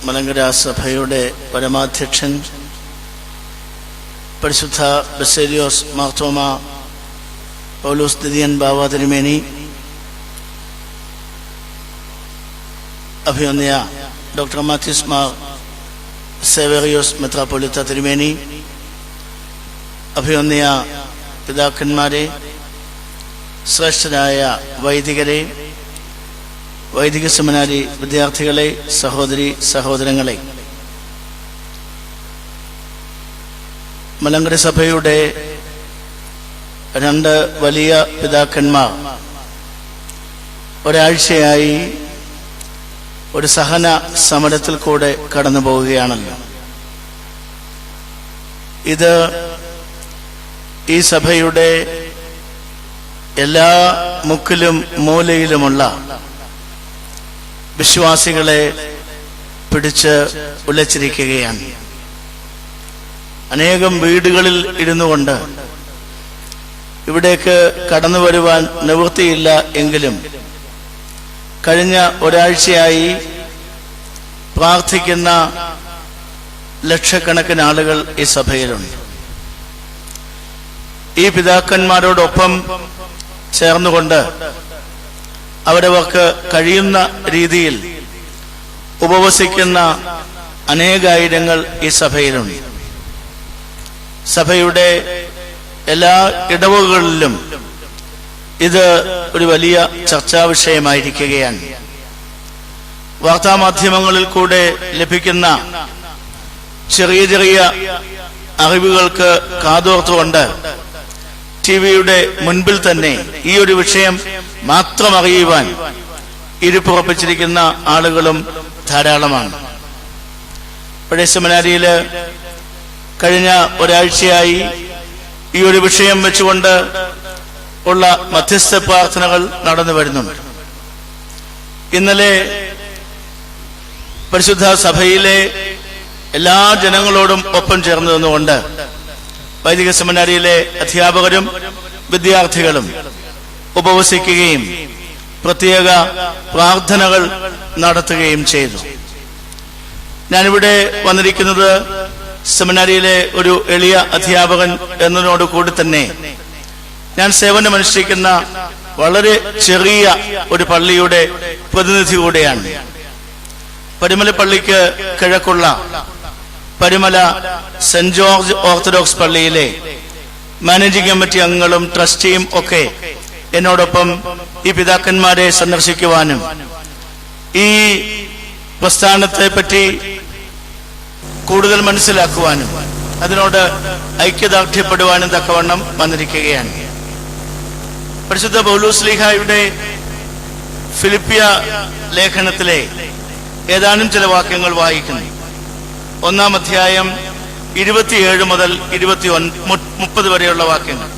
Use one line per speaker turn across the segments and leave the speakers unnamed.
മലങ്കര സഭയുടെ പരമാധ്യക്ഷൻ പരിശുദ്ധ ബസേലിയോസ് മാർത്തോമ പൗലോസ് ദിദിയൻ ബാവ തിരുമേനി, അഭിവന്യ ഡോക്ടർ മാത്യൂസ് മാർ സേവേറിയോസ് മെത്രാപ്പൊലീത്ത തിരുമേനി, അഭിവന്യ പിതാക്കന്മാരെ, ശ്രേഷ്ഠരായ വൈദികരെ, വൈദിക സെമിനാരി വിദ്യാർത്ഥികളെ, സഹോദരി സഹോദരങ്ങളെ, മലങ്കര സഭയുടെ രണ്ട് വലിയ പിതാക്കന്മാർ ഒരാഴ്ചയായി ഒരു സഹന സമരത്തിൽ കൂടെ കടന്നു പോവുകയാണല്ലോ. ഇത് ഈ സഭയുടെ എല്ലാ മുക്കിലും മൂലയിലുമുള്ള വിശ്വാസികളെ പിടിച്ച് ഉലച്ചിരിക്കുകയാണ്. അനേകം വീടുകളിൽ ഇരുന്നു കൊണ്ട് ഇവിടേക്ക് കടന്നു വരുവാൻ നിവൃത്തിയില്ല എങ്കിലും കഴിഞ്ഞ ഒരാഴ്ചയായി പ്രാർത്ഥിക്കുന്ന ലക്ഷക്കണക്കിന് ആളുകൾ ഈ സഭയിലുണ്ട്. ഈ പിതാക്കന്മാരോടൊപ്പം ചേർന്നുകൊണ്ട് അവരവർക്ക് കഴിയുന്ന രീതിയിൽ ഉപവസിക്കുന്ന അനേകായിരങ്ങൾ ഈ സഭയിലുണ്ട്. സഭയുടെ എല്ലാ ഇടവകളിലും ഇത് ഒരു വലിയ ചർച്ചാ വിഷയമായിരിക്കുകയാണ്. വാർത്താമാധ്യമങ്ങളിൽ കൂടെ ലഭിക്കുന്ന ചെറിയ ചെറിയ അറിവുകൾക്ക് കാതോർത്തുകൊണ്ട് ടിവിയുടെ മുൻപിൽ തന്നെ ഈ ഒരു വിഷയം മാത്രം അറിയുവാൻ ഇരുപ്പുറപ്പിച്ചിരിക്കുന്ന ആളുകളും ധാരാളമാണ്. പഴയ സെമിനാരിയില് കഴിഞ്ഞ ഒരാഴ്ചയായി ഈ ഒരു വിഷയം വെച്ചുകൊണ്ട് ഉള്ള മധ്യസ്ഥ പ്രാർത്ഥനകൾ നടന്നു വരുന്നുണ്ട്. ഇന്നലെ പരിശുദ്ധ സഭയിലെ എല്ലാ ജനങ്ങളോടും ഒപ്പം ചേർന്ന് നിന്നുകൊണ്ട് വൈദിക സെമിനാരിയിലെ അധ്യാപകരും വിദ്യാർത്ഥികളും ഉപവസിക്കുകയും പ്രത്യേക പ്രാർത്ഥനകൾ നടത്തുകയും ചെയ്തു. ഞാനിവിടെ വന്നിരിക്കുന്നത് സെമിനാരിയിലെ ഒരു എളിയ അധ്യാപകൻ എന്നതിനോട് കൂടി തന്നെ ഞാൻ സേവനമനുഷ്ഠിക്കുന്ന വളരെ ചെറിയ ഒരു പള്ളിയുടെ പ്രതിനിധി കൂടെയാണ്. പരിമല പള്ളിക്ക് കിഴക്കുള്ള പരിമല സെന്റ് ജോർജ് ഓർത്തഡോക്സ് പള്ളിയിലെ മാനേജിംഗ് കമ്മിറ്റി അംഗങ്ങളും ട്രസ്റ്റിയും ഒക്കെ എന്നോടൊപ്പം ഈ പിതാക്കന്മാരെ സന്ദർശിക്കുവാനും ഈ പ്രസ്ഥാനത്തെ പറ്റി കൂടുതൽ മനസ്സിലാക്കുവാനും അതിനോട് ഐക്യദാർഢ്യപ്പെടുവാനും തക്കവണ്ണം വന്നിരിക്കുകയാണ്. പരിശുദ്ധ പൗലോസ് ശ്ലീഹായുടെ ഫിലിപ്പിയ ലേഖനത്തിലെ ഏതാനും ചില വാക്യങ്ങൾ വായിക്കുന്നു. 1-ാം അധ്യായം 27 മുതൽ 30 വരെയുള്ള വാക്യങ്ങൾ.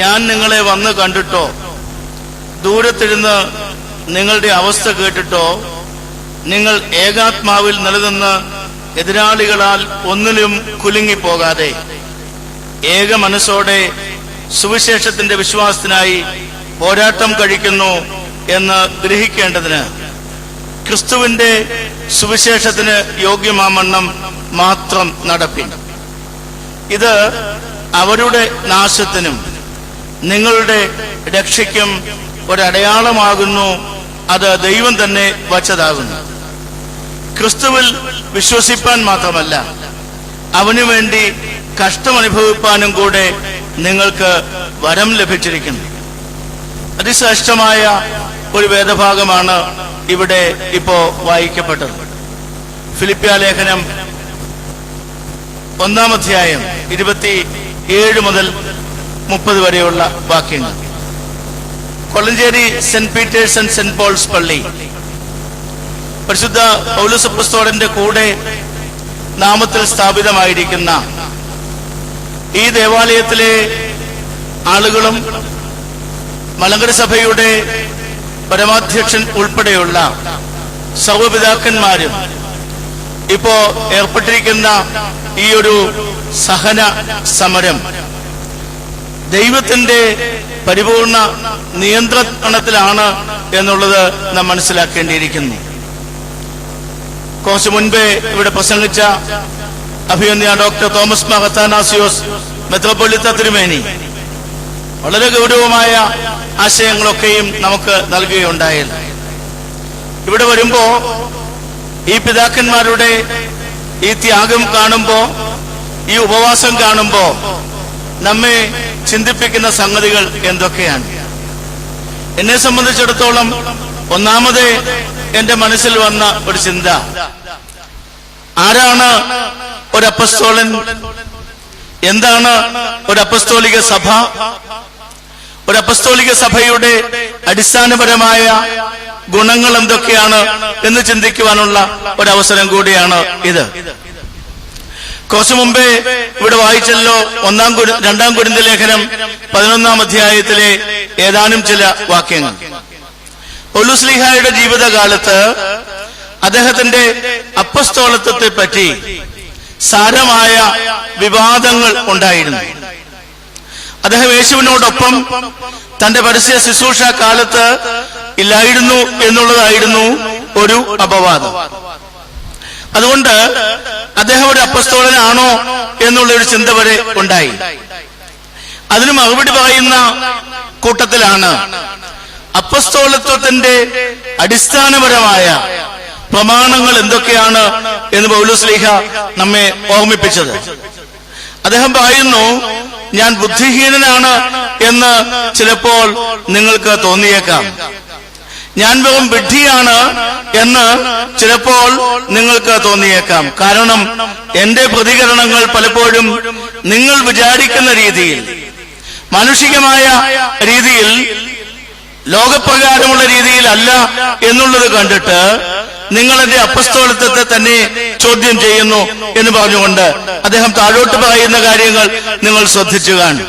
ഞാൻ നിങ്ങളെ വന്ന് കണ്ടിട്ടോ ദൂരത്തിരുന്ന് നിങ്ങളുടെ അവസ്ഥ കേട്ടിട്ടോ നിങ്ങൾ ഏകാത്മാവിൽ നിലനിന്ന് എതിരാളികളാൽ ഒന്നിലും കുലുങ്ങിപ്പോകാതെ ഏക മനസ്സോടെ സുവിശേഷത്തിന്റെ വിശ്വാസത്തിനായി പോരാട്ടം കഴിക്കുന്നു എന്ന് ഗ്രഹിക്കേണ്ടതിന് ക്രിസ്തുവിന്റെ സുവിശേഷത്തിന് യോഗ്യമാമണ്ണം മാത്രം നടപ്പിൻ. ഇത് അവരുടെ നാശത്തിനും നിങ്ങളുടെ രക്ഷയ്ക്കും ഒരടയാളമാകുന്നു. അത് ദൈവം തന്നെ വച്ചതാകുന്നു. ക്രിസ്തുവിൽ വിശ്വസിപ്പാൻ മാത്രമല്ല അവനു വേണ്ടി കഷ്ടമനുഭവിപ്പാനും കൂടെ നിങ്ങൾക്ക് വരം ലഭിച്ചിരിക്കുന്നു. അതിശ്രേഷ്ഠമായ ഒരു വേദഭാഗമാണ് ഇവിടെ ഇപ്പോ വായിക്കപ്പെട്ടത്. ഫിലിപ്പിയ ലേഖനം 1-ാം അധ്യായം 27 മുതൽ 30 വരെയുള്ള വാക്യങ്ങൾ. Kolenchery saint Peter's and saint Paul's പള്ളി പരിശുദ്ധ പൗലോസ് അപ്പോസ്തലന്റെ കൂടെ നാമത്തിൽ സ്ഥാപിതമായിരിക്കുന്ന ഈ ദേവാലയത്തിലെ ആളുകളും മലങ്കര സഭയുടെ പരമാധ്യക്ഷൻ ഉൾപ്പെടെയുള്ള സർവപിതാക്കന്മാരും ഇപ്പോ ഏർപ്പെട്ടിരിക്കുന്ന ഈ ഒരു സഹന സമരം ദൈവത്തിന്റെ പരിപൂർണ നിയന്ത്രണത്തിലാണ് എന്നുള്ളത് നാം മനസ്സിലാക്കേണ്ടിയിരിക്കുന്നു. കുറച്ചു മുൻപേ ഇവിടെ പ്രസംഗിച്ച അഭിനന്ദ ഡോക്ടർ തോമസ് മാർ അത്താനാസിയോസ് മെത്രോപൊളിത്ത തിരുമേനി വളരെ ഗൗരവമായ ആശയങ്ങളൊക്കെയും നമുക്ക് നൽകുകയുണ്ടായില്ല. ഇവിടെ വരുമ്പോ ഈ പിതാക്കന്മാരുടെ ഈ ത്യാഗം കാണുമ്പോ, ഈ ഉപവാസം കാണുമ്പോ നമ്മെ ചിന്തിപ്പിക്കുന്ന സംഗതികൾ എന്തൊക്കെയാണ്? എന്നെ സംബന്ധിച്ചിടത്തോളം ഒന്നാമത് എന്റെ മനസ്സിൽ വന്ന ഒരു ചിന്ത, ആരാണ് ഒരു അപ്പസ്തോലൻ? എന്താണ് ഒരു അപ്പസ്തോലിക സഭ? ഒരു അപ്പസ്തോലിക സഭയുടെ അടിസ്ഥാനപരമായ ഗുണങ്ങൾ എന്തൊക്കെയാണ് എന്ന് ചിന്തിക്കുവാനുള്ള ഒരവസരം കൂടിയാണ് ഇത്. കുറച്ചു മുമ്പേ ഇവിടെ വായിച്ചല്ലോ 2 കൊരിന്ത്യർ ലേഖനം 11 അധ്യായത്തിലെ ഏതാനും ചില വാക്യങ്ങൾ. പൗലോസ്ലീഹായുടെ ജീവിതകാലത്ത് അദ്ദേഹത്തിന്റെ അപ്പസ്തോലത്വത്തെ പറ്റി സാരമായ വിവാദങ്ങൾ ഉണ്ടായിരുന്നു. അദ്ദേഹം യേശുവിനോടൊപ്പം തന്റെ പരസ്യ ശുശ്രൂഷ കാലത്ത് ഇല്ലായിരുന്നു എന്നുള്ളതായിരുന്നു ഒരു അപവാദം. അതുകൊണ്ട് അദ്ദേഹം ഒരു അപ്പസ്തോലനാണോ എന്നുള്ളൊരു ചിന്ത വരെ ഉണ്ടായി. അതിന് മറുപടി പറയുന്ന കൂട്ടത്തിലാണ് അപ്പസ്തോലത്വത്തിന്റെ അടിസ്ഥാനപരമായ പ്രമാണങ്ങൾ എന്തൊക്കെയാണ് എന്ന് പൗലോസ്ലീഹ നമ്മെ ഓർമ്മിപ്പിച്ചത്. അദ്ദേഹം പറയുന്നു, ഞാൻ ബുദ്ധിഹീനനാണ് എന്ന് ചിലപ്പോൾ നിങ്ങൾക്ക് തോന്നിയേക്കാം, ഞാൻ വെറും വിഡ്ഢിയാണ് എന്ന് ചിലപ്പോൾ നിങ്ങൾക്ക് തോന്നിയേക്കാം. കാരണം എന്റെ പ്രതികരണങ്ങൾ പലപ്പോഴും നിങ്ങൾ വിചാരിക്കുന്ന രീതിയിൽ, മാനുഷികമായ രീതിയിൽ, ലോകപ്രകാരമുള്ള രീതിയിലല്ല എന്നുള്ളത് കണ്ടിട്ട് നിങ്ങൾ എന്റെ അപ്പസ്തോലത്വത്തെ തന്നെ ചോദ്യം ചെയ്യുന്നു എന്ന് പറഞ്ഞുകൊണ്ട് അദ്ദേഹം താഴോട്ട് പറയുന്ന കാര്യങ്ങൾ നിങ്ങൾ ശ്രദ്ധിച്ചു കാണും.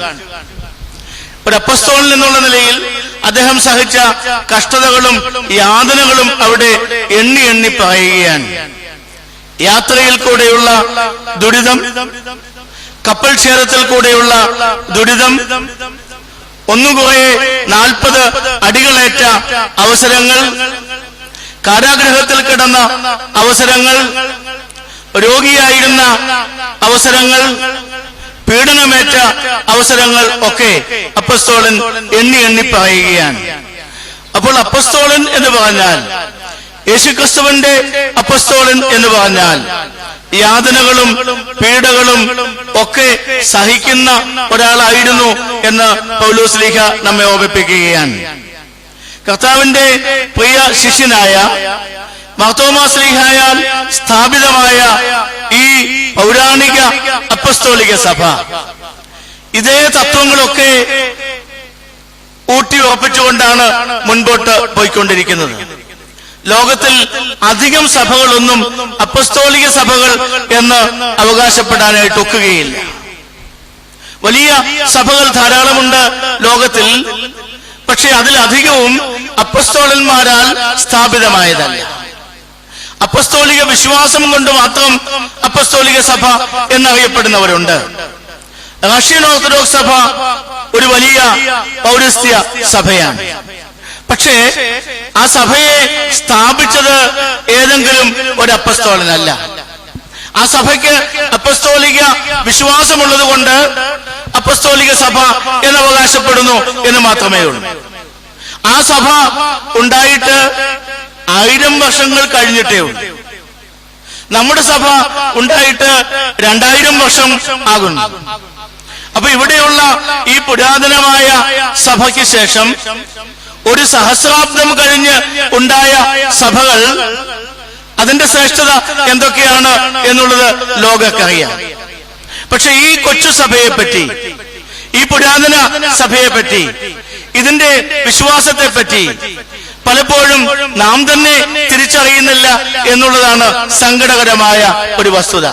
ഒരു അപ്പസ്തോലൻ എന്നുള്ള നിലയിൽ അദ്ദേഹം സഹിച്ച കഷ്ടതകളും യാതനകളും അവിടെ എണ്ണി എണ്ണി പറയുകയാണ്. യാത്രയിൽ കൂടെയുള്ള ദുരിതം, കപ്പൽ ക്ഷേത്രത്തിൽ കൂടെയുള്ള ദുരിതം, ഒന്നുകുറെ 40 അടികളേറ്റ അവസരങ്ങൾ, കാരാഗൃഹത്തിൽ കിടന്ന അവസരങ്ങൾ, രോഗിയായിരുന്ന അവസരങ്ങൾ, പീഡനമേറ്റ അവസരങ്ങൾ ഒക്കെ അപ്പസ്തോലൻ എണ്ണി എണ്ണി പറയുകയാണ്. അപ്പോൾ അപ്പസ്തോലൻ എന്ന് പറഞ്ഞാൽ, യേശുക്രിസ്തുവിന്റെ അപ്പസ്തോലൻ എന്ന് പറഞ്ഞാൽ യാതനകളും പീഡകളും ഒക്കെ സഹിക്കുന്ന ഒരാളായിരുന്നു എന്ന് പൗലോസ്ലീഹ നമ്മെ ഓർമ്മിപ്പിക്കുകയാണ്. കർത്താവിന്റെ പ്രിയ ശിഷ്യനായ മാർത്തോമാസ്ലീഹായാൽ സ്ഥാപിതമായ ഈ പൗരാണിക അപ്പസ്തോലിക സഭ ഇതേ തത്വങ്ങളൊക്കെ ഊട്ടി ഉറപ്പിച്ചുകൊണ്ടാണ് മുൻപോട്ട് പോയിക്കൊണ്ടിരിക്കുന്നത്. ലോകത്തിൽ അധികം സഭകളൊന്നും അപ്പസ്തോലിക സഭകൾ എന്ന് അവകാശപ്പെടാനായിട്ട് ഒക്കുകയില്ല. വലിയ സഭകൾ ധാരാളമുണ്ട് ലോകത്തിൽ, പക്ഷെ അതിലധികവും അപ്പസ്തോലന്മാരാൽ സ്ഥാപിതമായതല്ല. അപ്പസ്തോലിക വിശ്വാസം കൊണ്ട് മാത്രം അപ്പസ്തോലിക സഭ എന്നറിയപ്പെടുന്നവരുണ്ട്. റഷ്യൻ ഓർത്തഡോക്സ് സഭ ഒരു വലിയ പൗരസ്ത്യ സഭയാണ്. പക്ഷേ ആ സഭയെ സ്ഥാപിച്ചത് ഏതെങ്കിലും ഒരു അപ്പസ്തോലനല്ല. ആ സഭയ്ക്ക് അപ്പസ്തോലിക വിശ്വാസമുള്ളത് കൊണ്ട് അപ്പസ്തോലിക സഭ എന്ന് അവകാശപ്പെടുന്നു എന്ന് മാത്രമേ ഉള്ളൂ. ആ സഭ ഉണ്ടായിട്ട് 1000 വർഷങ്ങൾ കഴിഞ്ഞിട്ടേ ഉള്ളൂ. നമ്മുടെ സഭ ഉണ്ടായിട്ട് 2000 വർഷം ആകുന്നു. അപ്പൊ ഇവിടെയുള്ള ഈ പുരാതനമായ സഭയ്ക്ക് ശേഷം ഒരു സഹസ്രാബ്ദം കഴിഞ്ഞ് ഉണ്ടായ സഭകൾ, അതിന്റെ ശ്രേഷ്ഠത എന്തൊക്കെയാണ് എന്നുള്ളത് ലോകക്കറിയാം. പക്ഷെ ഈ കൊച്ചു സഭയെ പറ്റി, ഈ പുരാതന സഭയെ പറ്റി, ഇതിന്റെ വിശ്വാസത്തെ പറ്റി പലപ്പോഴും നാം തന്നെ തിരിച്ചറിയുന്നില്ല എന്നുള്ളതാണ് സങ്കടകരമായ ഒരു വസ്തുത.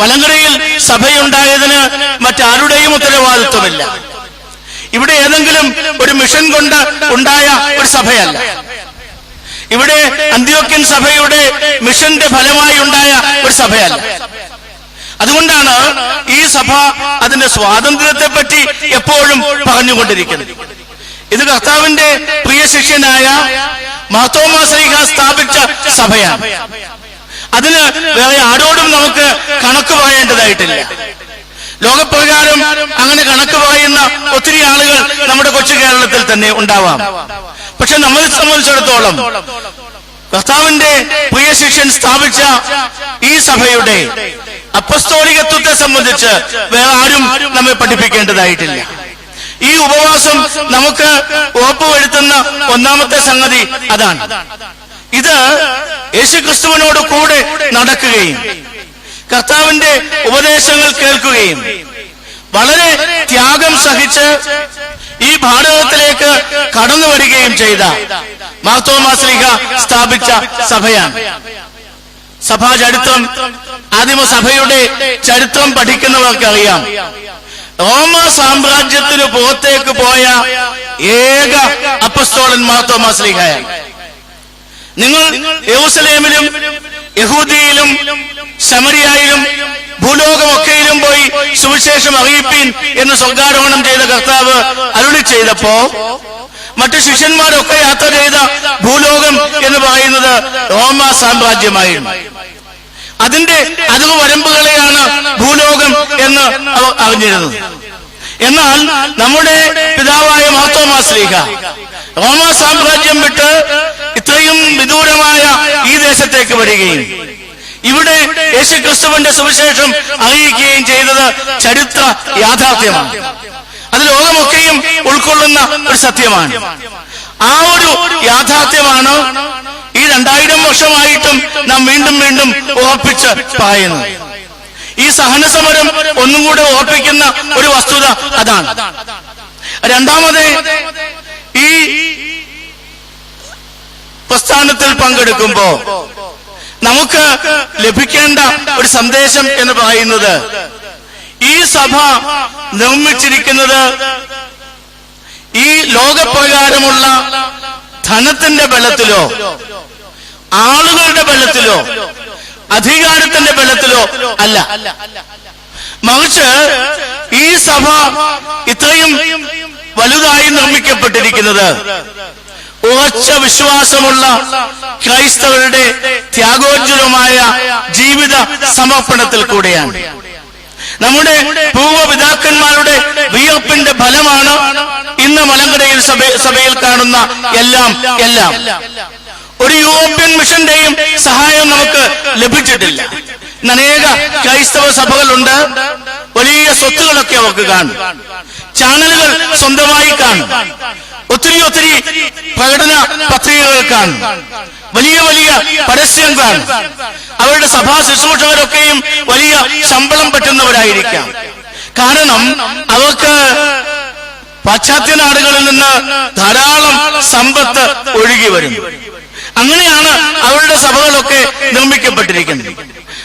മലങ്കരയിൽ സഭയുണ്ടായതിന് മറ്റാരുടെയും ഉത്തരവാദിത്വമില്ല. ഇവിടെ ഏതെങ്കിലും ഒരു മിഷൻ കൊണ്ട് ഉണ്ടായ ഒരു സഭയല്ല. ഇവിടെ അന്ത്യോക്യൻ സഭയുടെ മിഷന്റെ ഫലമായി ഉണ്ടായ ഒരു സഭയല്ല. അതുകൊണ്ടാണ് ഈ സഭ അതിന്റെ സ്വാതന്ത്ര്യത്തെ പറ്റി എപ്പോഴും പറഞ്ഞുകൊണ്ടിരിക്കുന്നത്. ഇത് കർത്താവിന്റെ പ്രിയ ശിഷ്യനായ മാർത്തോമാ ശ്ലീഹ സ്ഥാപിച്ച സഭയാണ്. അതിന് വേറെ ആരോടും നമുക്ക് കണക്ക് പറയേണ്ടതായിട്ടില്ല. ലോകപ്രകാരം അങ്ങനെ കണക്ക് പറയുന്ന ഒത്തിരി ആളുകൾ നമ്മുടെ കൊച്ചു കേരളത്തിൽ തന്നെ ഉണ്ടാവാം. പക്ഷെ നമ്മളെ സംബന്ധിച്ചിടത്തോളം കർത്താവിന്റെ പ്രിയ ശിഷ്യൻ സ്ഥാപിച്ച ഈ സഭയുടെ അപ്പസ്തോലികത്വത്തെ സംബന്ധിച്ച് വേറെ ആരും നമ്മെ പഠിപ്പിക്കേണ്ടതായിട്ടില്ല. ഈ ഉപവാസം നമുക്ക് ഉറപ്പുവരുത്തുന്ന ഒന്നാമത്തെ സംഗതി അതാണ്. ഇത് യേശുക്രിസ്തുവിനോട് കൂടെ നടക്കുകയും കർത്താവിന്റെ ഉപദേശങ്ങൾ കേൾക്കുകയും വളരെ ത്യാഗം സഹിച്ച് ഈ ഭാരതത്തിലേക്ക് കടന്നു വരികയും ചെയ്ത മാർത്തോമാ ശ്ലീഹ സ്ഥാപിച്ച സഭയാണ്. സഭാ ചരിത്രം, ആദിമസഭയുടെ ചരിത്രം പഠിക്കുന്നവർക്കറിയാം, റോമ സാമ്രാജ്യത്തിന് പുറത്തേക്ക് പോയ ഏക അപ്പസ്തോലൻ മാർത്തോമാ ശ്ലീഹയാണ്. നിങ്ങൾ യെരൂശലേമിലും യഹൂദിയിലും ശമരിയായിലും ഭൂലോകമൊക്കെയിലും പോയി സുവിശേഷം അറിയിപ്പീൻ എന്ന് സ്വർഗ്ഗാരോഹണം ചെയ്ത കർത്താവ് അരുളി ചെയ്തപ്പോ മറ്റു ശിഷ്യന്മാരൊക്കെ യാത്ര ചെയ്ത ഭൂലോകം എന്ന് പറയുന്നത് റോമ സാമ്രാജ്യമായിരുന്നു. അതിന്റെ അതിർവരമ്പുകളെയാണ് വരമ്പുകളെയാണ് ഭൂലോകം എന്ന് അവർ അറിഞ്ഞിരുന്നത്. എന്നാൽ നമ്മുടെ പിതാവായ മാർത്തോമാ ശ്ലീഹ റോമ സാമ്രാജ്യം വിട്ട് ഇത്രയും വിദൂരമായ ഈ ദേശത്തേക്ക് വരികയും ഇവിടെ യേശുക്രിസ്തുവിന്റെ സുവിശേഷം അറിയിക്കുകയും ചെയ്തത് ചരിത്ര യാഥാർത്ഥ്യമാണ്. അത് ലോകമൊക്കെയും ഉൾക്കൊള്ളുന്ന ഒരു സത്യമാണ്. ആ ഒരു യാഥാർത്ഥ്യമാണ് ഈ 2000 വർഷമായിട്ടും നാം വീണ്ടും വീണ്ടും ഉറപ്പിച്ച് പറയുന്നത്. ഈ സഹനസമരം ഒന്നും കൂടെ ഓർപ്പിക്കുന്ന ഒരു വസ്തുത അതാണ്. രണ്ടാമത്, ഈ പ്രസ്ഥാനത്തിൽ പങ്കെടുക്കുമ്പോ നമുക്ക് ലഭിക്കേണ്ട ഒരു സന്ദേശം എന്ന് പറയുന്നത്, ഈ സഭ നിർമ്മിച്ചിരിക്കുന്നത് ഈ ലോകപ്രകാരമുള്ള ധനത്തിന്റെ ബലത്തിലോ ആളുകളുടെ ബലത്തിലോ അധികാരത്തിന്റെ ബലത്തിലോ അല്ല. മറിച്ച് ഈ സഭ ഇത്രയും വലുതായി നിർമ്മിക്കപ്പെട്ടിരിക്കുന്നത് ഉറച്ച വിശ്വാസമുള്ള ക്രൈസ്തവരുടെ ത്യാഗോജ്വലമായ ജീവിത സമർപ്പണത്തിൽ കൂടെയാണ്. നമ്മുടെ പൂർവ്വപിതാക്കന്മാരുടെ വിയർപ്പിന്റെ ഫലമാണ് ഇന്ന് മലങ്കരയിൽ സഭയിൽ കാണുന്ന എല്ലാം. ഒരു യൂറോപ്യൻ മിഷന്റെയും സഹായം നമുക്ക് ലഭിച്ചിട്ടില്ല. അനേക ക്രൈസ്തവ സഭകളുണ്ട്, വലിയ സ്വത്തുകളൊക്കെ അവർക്ക് കാണും, ചാനലുകൾ സ്വന്തമായി കാണും, ഒത്തിരി പ്രകടന പത്രികകൾ കാണും, വലിയ പരസ്യം കാണും. അവരുടെ സഭാ ശുശ്രൂഷകരൊക്കെയും വലിയ ശമ്പളം പറ്റുന്നവരായിരിക്കാം. കാരണം അവർക്ക് പാശ്ചാത്യ നാടുകളിൽ നിന്ന് ധാരാളം സമ്പത്ത് ഒഴുകി വരും. അങ്ങനെയാണ് അവരുടെ സഭകളൊക്കെ നിർമ്മിക്കപ്പെട്ടിരിക്കുന്നത്.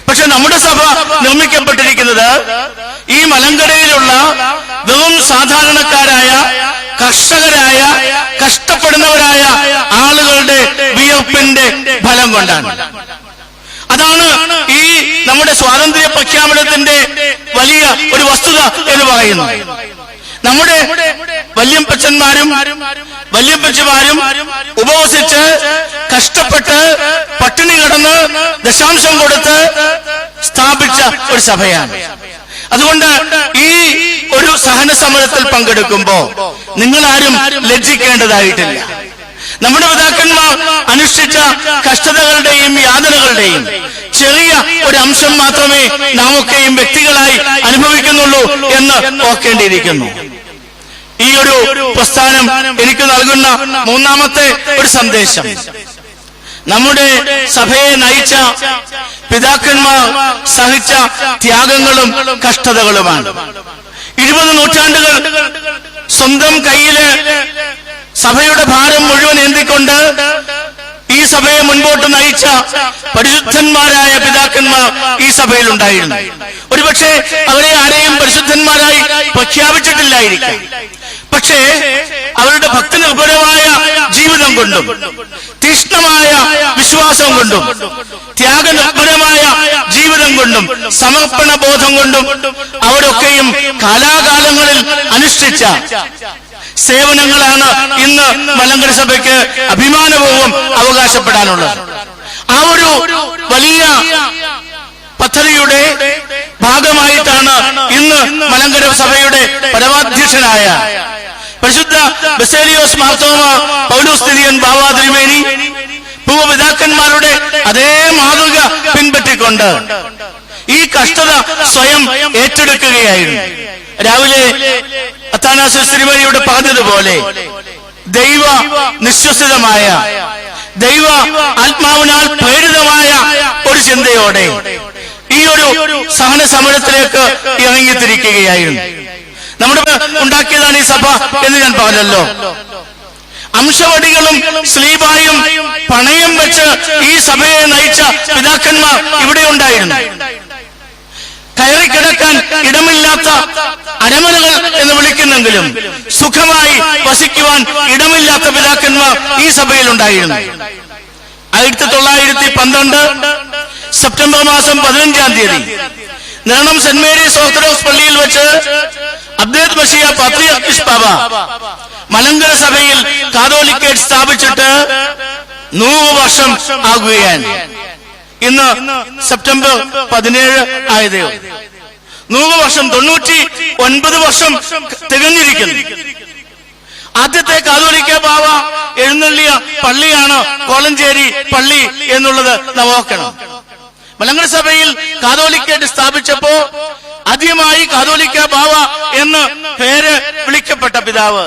പക്ഷെ നമ്മുടെ സഭ നിർമ്മിക്കപ്പെട്ടിരിക്കുന്നത് ഈ മലങ്കരയിലുള്ള വെറും സാധാരണക്കാരായ കർഷകരായ കഷ്ടപ്പെടുന്നവരായ ആളുകളുടെ വിയർപ്പിന്റെ ഫലം കൊണ്ടാണ്. അതാണ് ഈ നമ്മുടെ സ്വാതന്ത്ര്യ പ്രഖ്യാപനത്തിന്റെ വലിയ ഒരു വസ്തുത എന്ന് പറയുന്നത്. നമ്മുടെ വല്യപ്പച്ചന്മാരും വല്യപ്പച്ചിമാരും ഉപവസിച്ച് കഷ്ടപ്പെട്ട് പട്ടിണി കിടന്ന് ദശാംശം കൊടുത്ത് സ്ഥാപിച്ച ഒരു സഭയാണ്. അതുകൊണ്ട് ഈ ഒരു സഹന സമരത്തിൽ പങ്കെടുക്കുമ്പോ നിങ്ങളാരും ലജ്ജിക്കേണ്ടതായിട്ടില്ല. നമ്മുടെ പിതാക്കന്മാർ അനുഷ്ഠിച്ച കഷ്ടതകളുടെയും യാതനകളുടെയും ചെറിയ ഒരു അംശം മാത്രമേ നാമൊക്കെയും വ്യക്തികളായി അനുഭവിക്കുന്നുള്ളൂ എന്ന് ഓർക്കേണ്ടിയിരിക്കുന്നു. ഈ ഒരു പ്രസ്ഥാനം എനിക്ക് നൽകുന്ന മൂന്നാമത്തെ ഒരു സന്ദേശം നമ്മുടെ സഭയെ നയിച്ച പിതാക്കന്മാർ സഹിച്ച ത്യാഗങ്ങളും കഷ്ടതകളുമാണ്. 20 നൂറ്റാണ്ടുകൾ സ്വന്തം കയ്യില് സഭയുടെ ഭാരം മുഴുവൻ ഏന്തിക്കൊണ്ട് ഈ സഭയെ മുൻപോട്ട് നയിച്ച പരിശുദ്ധന്മാരായ പിതാക്കന്മാർ ഈ സഭയിൽ ഉണ്ടായിരുന്നു. ഒരുപക്ഷെ അവരെ ആരെയും പരിശുദ്ധന്മാരായി പ്രഖ്യാപിച്ചിട്ടില്ലായിരിക്കാം. പക്ഷേ അവരുടെ ഭക്തിനിർഭരമായ ജീവിതം കൊണ്ടും തീഷ്ണമായ വിശ്വാസം കൊണ്ടും ത്യാഗനിർഭരമായ ജീവിതം കൊണ്ടും സമർപ്പണ ബോധം കൊണ്ടും അവരൊക്കെയും കാലാകാലങ്ങളിൽ അനുഷ്ഠിച്ച സേവനങ്ങളാണ് ഇന്ന് മലങ്കര സഭയ്ക്ക് അഭിമാനപൂർവ്വം അവകാശപ്പെടാനുള്ളത്. ആ ഒരു വലിയ ഭാഗമായിട്ടാണ് ഇന്ന് മലങ്കര സഭയുടെ പരമാധ്യക്ഷനായ പരിശുദ്ധ ബസേലിയോസ് മാർത്തോമ പൗലോസ് തിരിയൻ ബാവാ തിരുമേനി പൂർവ്വപിതാക്കന്മാരുടെ അതേ മാതൃക പിൻപറ്റിക്കൊണ്ട് ഈ കഷ്ടത സ്വയം ഏറ്റെടുക്കുകയായിരുന്നു. രാവിലെ അത്താനാസിയോസ് തിരുമേനിയുടെ പറഞ്ഞതുപോലെ ദൈവ നിശ്വസിതമായ, ദൈവ ആത്മാവിനാൽ പ്രേരിതമായ ഒരു ചിന്തയോടെ ഈ ഒരു സഹന സമരത്തിലേക്ക് ഇറങ്ങിത്തിരിക്കുകയായിരുന്നു. നമ്മുടെ ഉണ്ടാക്കിയതാണ് ഈ സഭ എന്ന് ഞാൻ പറഞ്ഞല്ലോ. അംശവടികളും സ്ലീബായും പണയം വെച്ച് ഈ സഭയെ നയിച്ച പിതാക്കന്മാർ ഇവിടെ ഉണ്ടായിരുന്നു. കയറിക്കിടക്കാൻ ഇടമില്ലാത്ത അരമനകൾ എന്ന് വിളിക്കുന്നെങ്കിലും സുഖമായി വസിക്കുവാൻ ഇടമില്ലാത്ത പിതാക്കന്മാർ ഈ സഭയിൽ ഉണ്ടായിരുന്നു. 1912 സെപ്റ്റംബർ മാസം 15-ാം തീയതി നിരണം സെന്റ് മേരീസ് ഓർത്തഡോക്സ് പള്ളിയിൽ വെച്ച് അബ്ദേദ് മഷിയ പാത്രിയാർക്കീസ് ബാവ മലങ്കര സഭയിൽ കാതോലിക്കേറ്റ് സ്ഥാപിച്ചിട്ട് 100 വർഷം ആകുകയാണ്. ഇന്ന് സെപ്റ്റംബർ 17 ആയതേ 100 വർഷം, 99 വർഷം തികഞ്ഞിരിക്കുന്നു. ആദ്യത്തെ കാതോലിക്ക ബാവ എഴുന്നള്ളിയ പള്ളിയാണ് കോലഞ്ചേരി പള്ളി എന്നുള്ളത് നാം ഓർക്കണം. മലങ്കര സഭയിൽ കാതോലിക്കേറ്റ് സ്ഥാപിച്ചപ്പോ ആദ്യമായി കാതോലിക്ക ബാവ എന്ന് പേര് വിളിക്കപ്പെട്ട പിതാവ്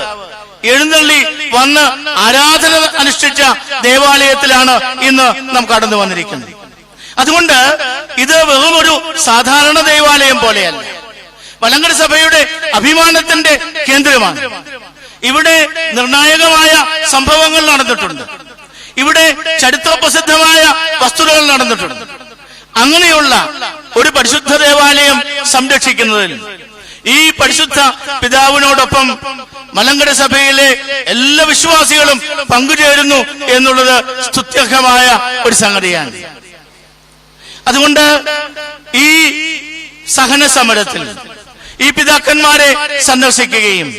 എഴുന്നള്ളി വന്ന് ആരാധന അനുഷ്ഠിച്ച ദേവാലയത്തിലാണ് ഇന്ന് നാം കടന്നു വന്നിരിക്കുന്നത്. അതുകൊണ്ട് ഇത് വെറും ഒരു സാധാരണ ദേവാലയം പോലെയല്ല, മലങ്കര സഭയുടെ അഭിമാനത്തിന്റെ കേന്ദ്രമാണ്. ഇവിടെ നിർണായകമായ സംഭവങ്ങൾ നടന്നിട്ടുണ്ട്. ഇവിടെ ചരിത്രപ്രസിദ്ധമായ വസ്തുതകൾ നടന്നിട്ടുണ്ട്. അങ്ങനെയുള്ള ഒരു പരിശുദ്ധ ദേവാലയം സംരക്ഷിക്കുന്നതിൽ ഈ പരിശുദ്ധ പിതാവിനോടൊപ്പം മലങ്കര സഭയിലെ എല്ലാ വിശ്വാസികളും പങ്കുചേരുന്നു എന്നുള്ളത് സ്തുത്യർഹമായ ഒരു സംഗതിയാണ്. അതുകൊണ്ട് ഈ സഹന സമരത്തിൽ ഈ പിതാക്കന്മാരെ സന്ദർശിക്കുകയും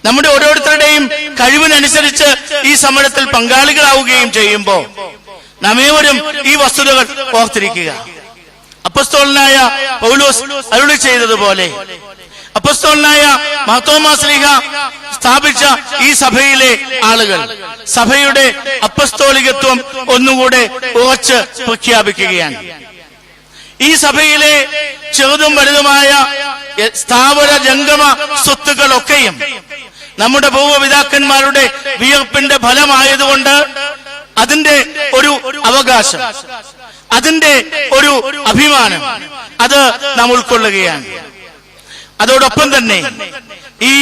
നമ്മുടെ ഓരോരുത്തരുടെയും കഴിവിനനുസരിച്ച് ഈ സമരത്തിൽ പങ്കാളികളാവുകയും ചെയ്യുമ്പോൾ നാം ഏവരും ഈ വസ്തുതകൾ ഓർത്തിരിക്കുക. അപ്പസ്തോലനായ പൗലോസ് അരുളി ചെയ്തതുപോലെ അപ്പസ്തോലനായ മാർത്തോമാ ശ്ലീഹ സ്ഥാപിച്ച ഈ സഭയിലെ ആളുകൾ സഭയുടെ അപ്പസ്തോലികത്വം ഒന്നുകൂടെ ഉറച്ച് പ്രഖ്യാപിക്കുകയാണ്. ഈ സഭയിലെ ചെറുതും വലുതുമായ സ്ഥാവര ജംഗമ സ്വത്തുക്കളൊക്കെയും നമ്മുടെ പൂർവ്വപിതാക്കന്മാരുടെ വിയർപ്പിന്റെ ഫലമായതുകൊണ്ട് അതിന്റെ ഒരു അവകാശം, അതിന്റെ ഒരു അഭിമാനം അത് നാം ഉൾക്കൊള്ളുകയാണ്. അതോടൊപ്പം തന്നെ ഈ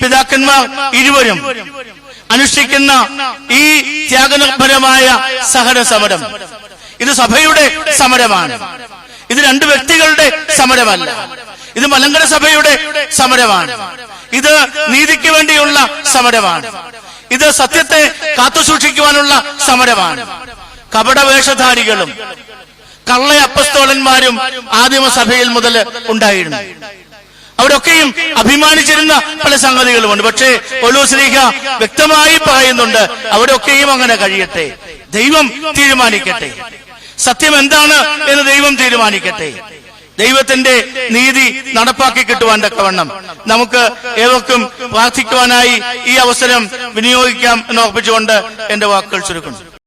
പിതാക്കന്മാർ ഇരുവരും അനുഷ്ഠിക്കുന്ന ഈ ത്യാഗനിർഭരമായ സഹന സമരം ഇത് സഭയുടെ സമരമാണ്. ഇത് രണ്ട് വ്യക്തികളുടെ സമരമല്ല, ഇത് മലങ്കര സഭയുടെ സമരമാണ്. ഇത് നീതിക്ക് വേണ്ടിയുള്ള സമരമാണ്. ഇത് സത്യത്തെ കാത്തുസൂക്ഷിക്കുവാനുള്ള സമരമാണ്. കപടവേഷധാരികളും കള്ള അപ്പസ്തോലന്മാരും ആദിമസഭയിൽ മുതൽ ഉണ്ടായിരുന്നു. അവരൊക്കെയും അഭിമാനിച്ചിരുന്ന പല സംഗതികളുമുണ്ട്. പക്ഷേ പൗലോസ് ശ്ലീഹ വ്യക്തമായി പറയുന്നുണ്ട്, അവരൊക്കെയും അങ്ങനെ കഴിയട്ടെ, ദൈവം തീരുമാനിക്കട്ടെ, സത്യം എന്താണ് എന്ന് ദൈവം തീരുമാനിക്കട്ടെ. ദൈവത്തിന്റെ നീതി നടപ്പാക്കി കിട്ടുവാൻ തക്കവണ്ണം നമുക്ക് ഏവർക്കും പ്രാർത്ഥിക്കുവാനായി ഈ അവസരം വിനിയോഗിക്കാം എന്ന് ഓർപ്പിച്ചുകൊണ്ട് എന്റെ വാക്കുകൾ ചുരുക്കുന്നു.